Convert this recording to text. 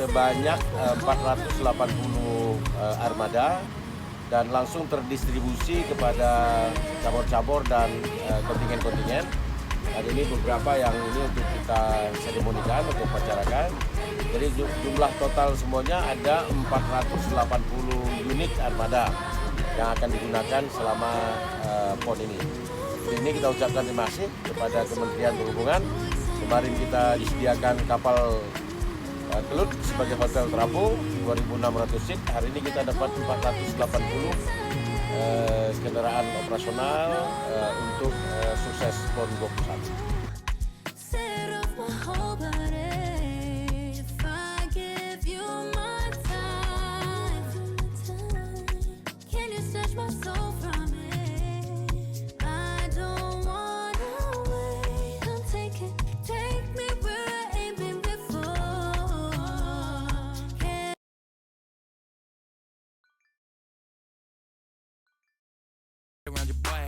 sebanyak 480 armada dan langsung terdistribusi kepada cabur-cabur dan kontingen-kontingen. Dan ini beberapa yang ini untuk kita seremonikan, untuk pacarakan. Jadi jumlah total semuanya ada 480 unit armada yang akan digunakan selama PON ini. Ini kita ucapkan terima kasih kepada Kementerian Perhubungan. Kemarin kita disediakan kapal Kelut sebagai hotel terapung 2.600 seat. Hari ini kita dapat 480 kendaraan operasional untuk sukses PON 21. Around your boy.